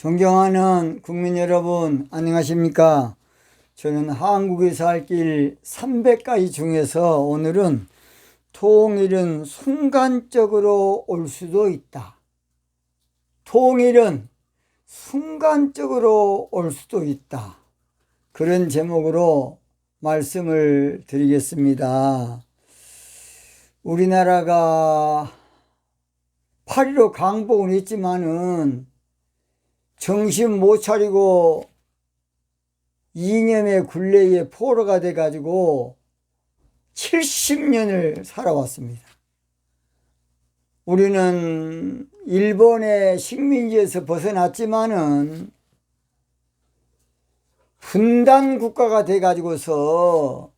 존경하는 국민 여러분, 안녕하십니까? 저는 한국에 살 길 300가지 중에서 오늘은 통일은 순간적으로 올 수도 있다. 통일은 순간적으로 올 수도 있다. 그런 제목으로 말씀을 드리겠습니다. 우리나라가 8.15 강복은 했지만은 정신 못 차리고 이념의 굴레에 포로가 돼가지고 70년을 살아왔습니다. 우리는 일본의 식민지에서 벗어났지만은 분단 국가가 돼가지고서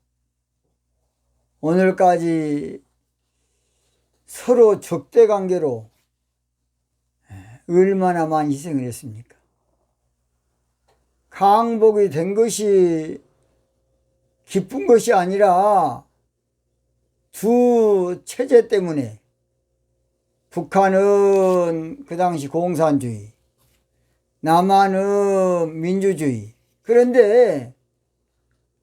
오늘까지 서로 적대 관계로 얼마나 많이 희생을 했습니까? 강복이 된 것이 기쁜 것이 아니라 두 체제 때문에 북한은 그 당시 공산주의, 남한은 민주주의. 그런데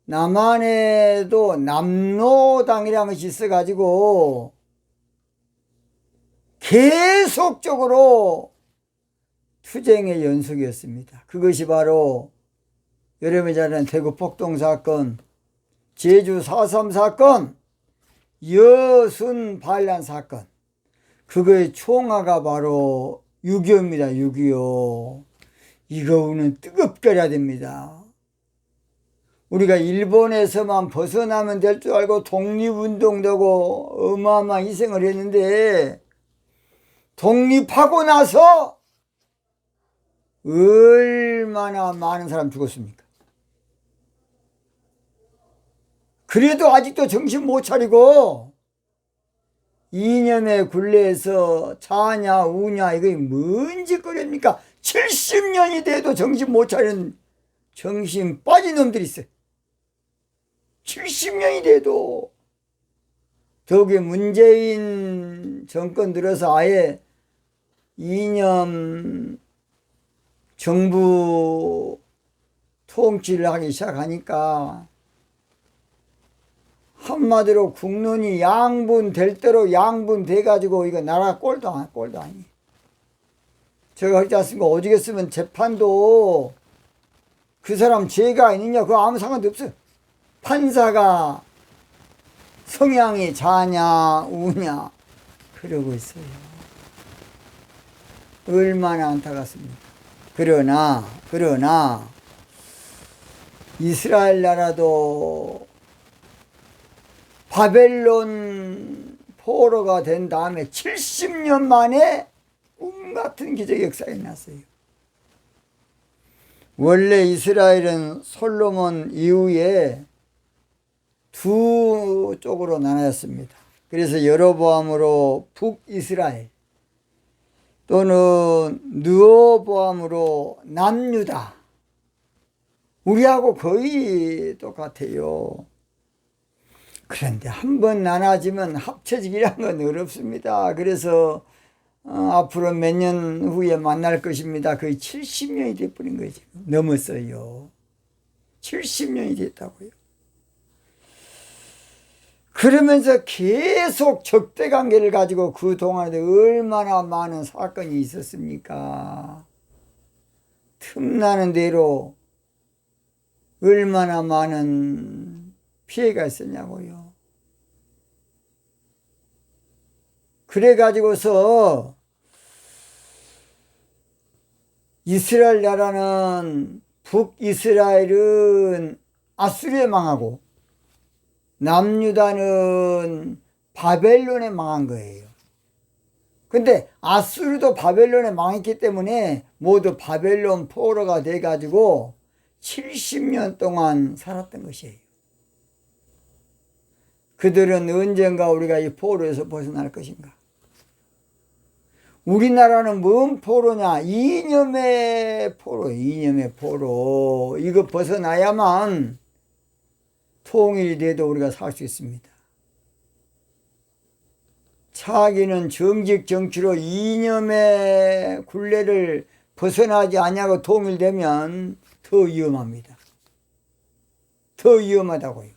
남한에도 남로당이라는 것이 있어가지고 계속적으로 투쟁의 연속이었습니다. 그것이 바로 여러분이 잘 아는 대구 폭동 사건, 제주 4.3 사건, 여순 반란 사건. 그거의 총화가 바로 6.25입니다. 6.25. 이거 우리는 뜨겁게 해야 됩니다. 우리가 일본에서만 벗어나면 될 줄 알고 독립운동되고 어마어마한 희생을 했는데 독립하고 나서 얼마나 많은 사람 죽었습니까? 그래도 아직도 정신 못 차리고 이념의 굴레에서 자냐 우냐 이게 뭔 짓거리입니까? 70년이 돼도 정신 못 차리는 정신 빠진 놈들이 있어요. 70년이 돼도. 더욱이 문재인 정권 들어서 아예 이념 정부 통치를 하기 시작하니까 한마디로 국론이 양분될 대로 양분돼가지고 이거 나라 꼴도 아니. 제가 그렇지 않습니까? 오죽 했으면 재판도 그 사람 죄가 아니냐 그거 아무 상관도 없어요. 판사가 성향이 자냐 우냐 그러고 있어요. 얼마나 안타깝습니까? 그러나 이스라엘 나라도 바벨론 포로가 된 다음에 70년 만에 꿈같은 기적의 역사가 일어났어요. 원래 이스라엘은 솔로몬 이후에 두 쪽으로 나눠졌습니다. 그래서 여로보암으로 북이스라엘 또는 르호보암으로 남유다. 우리하고 거의 똑같아요. 그런데 한번 나눠지면 합쳐지기란 건 어렵습니다. 그래서 앞으로 몇 년 후에 만날 것입니다. 거의 70년이 돼버린 거예요. 지금 넘었어요. 70년이 됐다고요. 그러면서 계속 적대관계를 가지고 그동안에 얼마나 많은 사건이 있었습니까? 틈나는 대로 얼마나 많은 피해가 있었냐고요. 그래가지고서 이스라엘 나라는 북이스라엘은 아수르에 망하고 남유다는 바벨론에 망한 거예요. 근데 아수르도 바벨론에 망했기 때문에 모두 바벨론 포로가 돼가지고 70년 동안 살았던 것이에요. 그들은 언젠가 우리가 이 포로에서 벗어날 것인가? 우리나라는 뭔 포로냐? 이념의 포로, 이념의 포로. 이거 벗어나야만 통일이 돼도 우리가 살 수 있습니다. 차기는 정직 정치로 이념의 굴레를 벗어나지 않냐고 통일되면 더 위험합니다. 더 위험하다고요.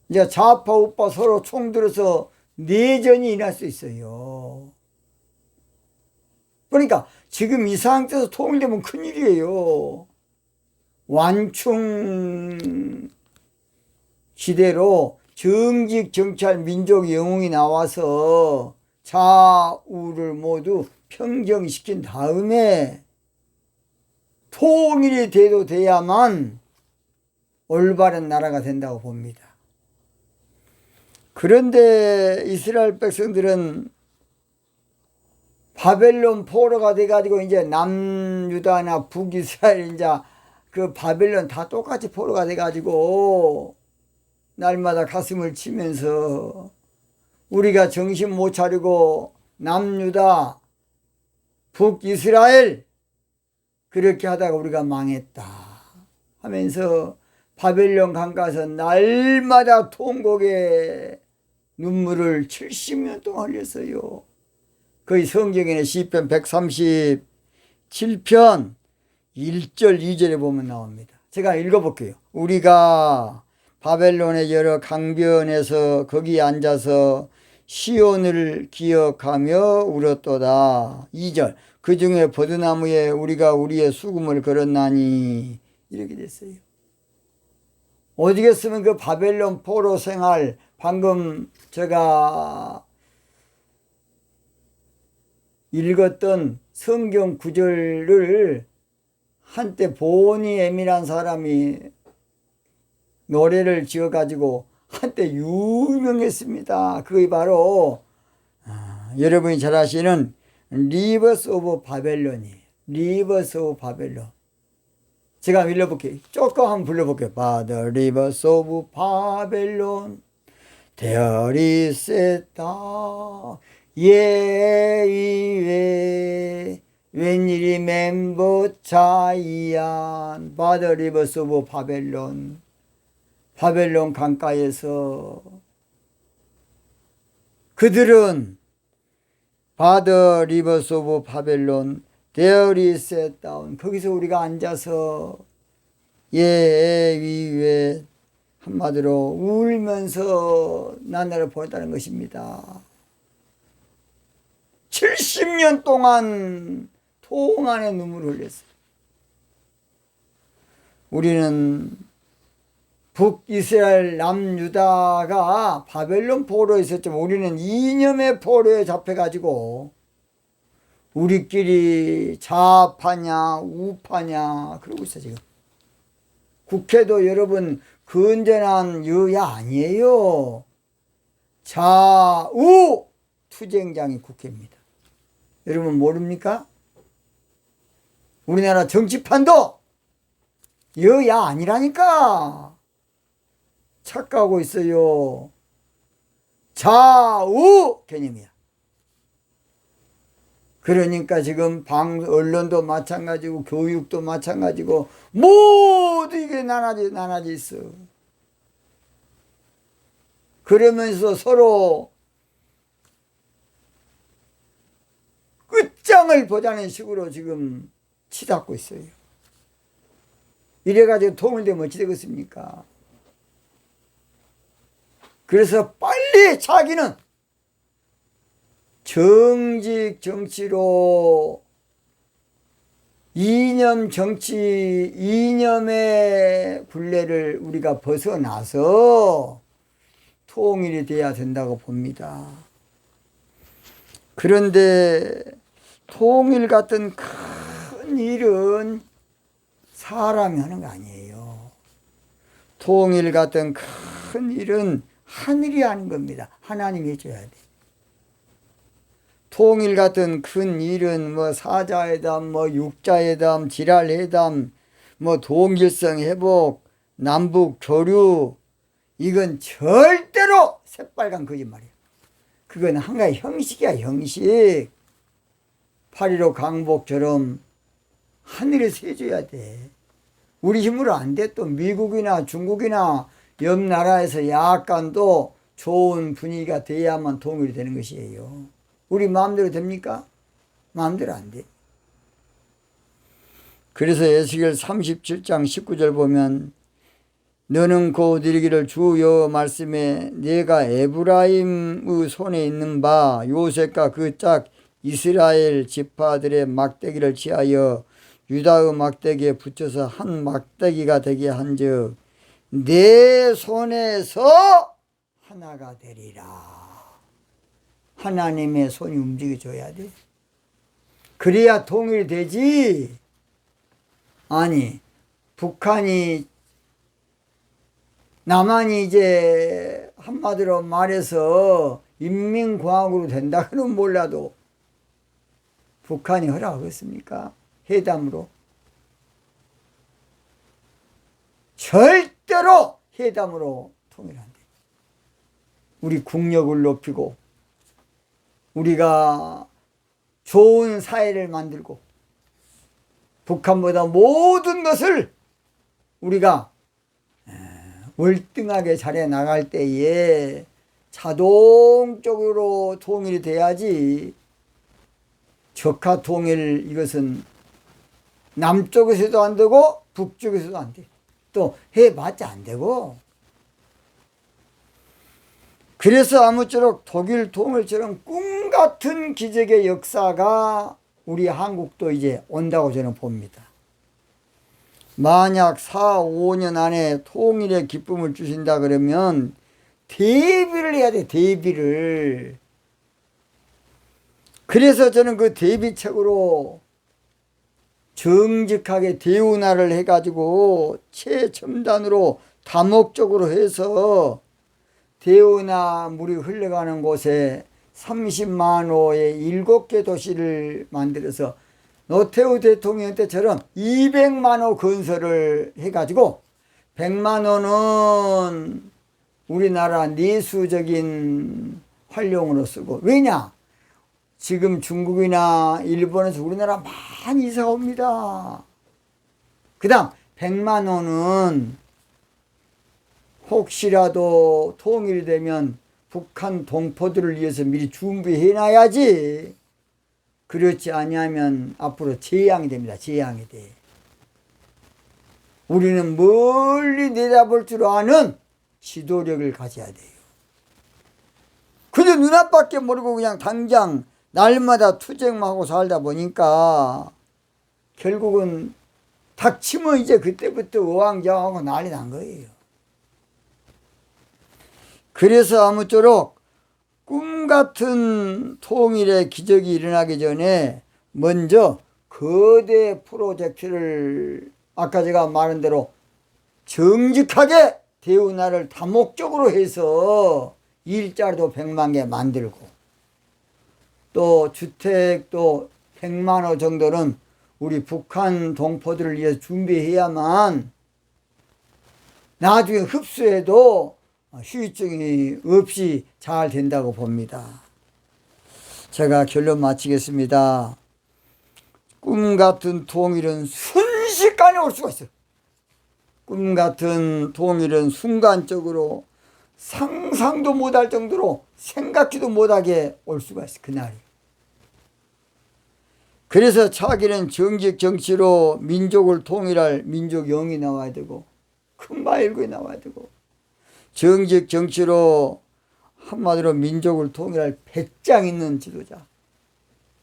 이제 좌파 우파 서로 총들어서 내전이 일어날 수 있어요. 그러니까 지금 이 상태에서 통일되면 큰일이에요. 완충 시대로 정직 정찰 민족 영웅이 나와서 좌우를 모두 평정시킨 다음에 통일이 돼야만 올바른 나라가 된다고 봅니다. 그런데 이스라엘 백성들은 바벨론 포로가 돼가지고 이제 남유다나 북이스라엘 이제 그 바벨론 다 똑같이 포로가 돼가지고 날마다 가슴을 치면서 우리가 정신 못 차리고 남유다 북이스라엘 그렇게 하다가 우리가 망했다 하면서 바벨론 강가에서 날마다 통곡에 눈물을 70년 동안 흘렸어요. 거의 성경에는 시편 137편 1절 2절에 보면 나옵니다. 제가 읽어볼게요. 우리가 바벨론의 여러 강변에서 거기 앉아서 시온을 기억하며 울었도다. 2절 그 중에 버드나무에 우리가 우리의 수금을 걸었나니 이렇게 됐어요. 어디겠으면 그 바벨론 포로 생활 방금 제가 읽었던 성경 구절을 한때 보니엠이라는 사람이 노래를 지어가지고 한때 유명했습니다. 그게 바로 여러분이 잘 아시는 리버스 오브 바벨론이에요. 리버스 오브 바벨론. 제가 불러볼게요. 조금 한번 불러볼게요. By the rivers of Babylon there is a dark 예의회 when you remember Zion by the rivers of Babylon 바벨론 강가에서 그들은 by the rivers of Babylon there is a down 거기서 우리가 앉아서 예의회 한마디로 울면서 나날을 보냈다는 것입니다. 70년 동안 통안에 눈물을 흘렸어요. 우리는 북이스라엘 남유다가 바벨론 포로에 있었지만 우리는 이념의 포로에 잡혀가지고 우리끼리 좌파냐 우파냐 그러고 있어 지금. 국회도 여러분 건전한 여야 아니에요. 좌우 투쟁장이 국회입니다. 여러분 모릅니까? 우리나라 정치판도 여야 아니라니까. 착각하고 있어요. 좌우 개념이야. 그러니까 지금 언론도 마찬가지고 교육도 마찬가지고 모두 이게 나눠져 있어. 그러면서 서로 끝장을 보자는 식으로 지금 치닫고 있어요. 이래가지고 통일되면 어찌 되겠습니까? 그래서 빨리 자기는 정직 정치로 이념 정치 이념의 굴레를 우리가 벗어나서 통일이 돼야 된다고 봅니다. 그런데 통일 같은 큰 일은 사람이 하는 거 아니에요. 통일 같은 큰 일은 하늘이 하는 겁니다. 하나님이 해줘야 돼. 통일 같은 큰 일은 뭐 사자회담, 뭐 육자회담, 지랄회담, 뭐 동질성 회복, 남북 교류 이건 절대로 새빨간 거짓말이야. 그건 한 가지 형식이야 형식. 8.15 강복처럼 하늘에서 해줘야 돼. 우리 힘으로 안 돼. 또 미국이나 중국이나 옆 나라에서 약간 또 좋은 분위기가 돼야만 통일이 되는 것이에요. 우리 마음대로 됩니까? 마음대로 안 돼. 그래서 에스겔 37장 19절 보면 너는 곧 이르기를 주 여호와 말씀에 내가 에브라임의 손에 있는 바 요셉과 그 짝 이스라엘 지파들의 막대기를 취하여 유다의 막대기에 붙여서 한 막대기가 되게 한즉 내 손에서 하나가 되리라. 하나님의 손이 움직여줘야 돼. 그래야 통일이 되지. 아니 북한이 남한이 이제 한마디로 말해서 인민공화국으로 된다 그러면 몰라도 북한이 허락하겠습니까? 회담으로. 절대로 회담으로 통일한대. 우리 국력을 높이고 우리가 좋은 사회를 만들고 북한보다 모든 것을 우리가 월등하게 잘해 나갈 때에 자동적으로 통일이 돼야지. 적화 통일 이것은 남쪽에서도 안 되고 북쪽에서도 안 돼. 또 해봤자 안 되고. 그래서 아무쪼록 독일 통일처럼 꿈같은 기적의 역사가 우리 한국도 이제 온다고 저는 봅니다. 만약 4, 5년 안에 통일의 기쁨을 주신다 그러면 대비를 해야 돼. 대비를. 그래서 저는 그 대비책으로 정직하게 대운하를 해가지고 최첨단으로 다목적으로 해서 대운하 물이 흘러가는 곳에 30만 호의 7개 도시를 만들어서 노태우 대통령 때처럼 200만 호 건설을 해가지고 100만 호는 우리나라 내수적인 활용으로 쓰고. 왜냐? 지금 중국이나 일본에서 우리나라 많이 이사 옵니다. 그 다음 100만 호는 혹시라도 통일이 되면 북한 동포들을 위해서 미리 준비해 놔야지. 그렇지 아니하면 앞으로 재앙이 됩니다. 재앙이 돼. 우리는 멀리 내다볼 줄 아는 지도력을 가져야 돼요. 그저 눈앞밖에 모르고 그냥 당장 날마다 투쟁만 하고 살다 보니까 결국은 닥치면 이제 그때부터 우왕좌왕하고 난리 난 거예요. 그래서 아무쪼록 꿈같은 통일의 기적이 일어나기 전에 먼저 거대 프로젝트를 아까 제가 말한 대로 정직하게 대운하를 다목적으로 해서 일자리도 100만 개 만들고 또 주택도 100만 호 정도는 우리 북한 동포들을 위해서 준비해야만 나중에 흡수해도 후유증이 없이 잘 된다고 봅니다. 제가 결론 마치겠습니다. 꿈같은 통일은 순식간에 올 수가 있어요. 꿈같은 통일은 순간적으로 상상도 못할 정도로 생각지도 못하게 올 수가 있어요. 그날이. 그래서 자기는 정직 정치로 민족을 통일할 민족영이 나와야 되고 큰바일구에 나와야 되고 정직 정치로 한마디로 민족을 통일할 배짱 있는 지도자,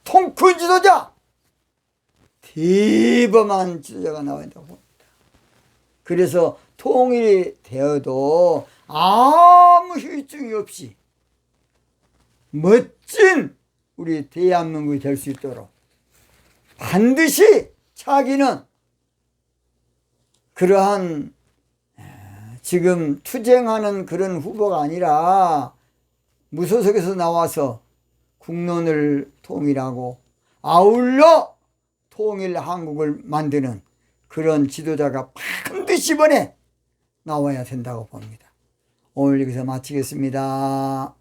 통큰 지도자, 대범한 지도자가 나와야 된다고 봅니다. 그래서 통일이 되어도 아무 후유증이 없이 멋진 우리 대한민국이 될 수 있도록 반드시 자기는 그러한 지금 투쟁하는 그런 후보가 아니라 무소속에서 나와서 국론을 통일하고 아울러 통일 한국을 만드는 그런 지도자가 반드시 이번에 나와야 된다고 봅니다. 오늘 여기서 마치겠습니다.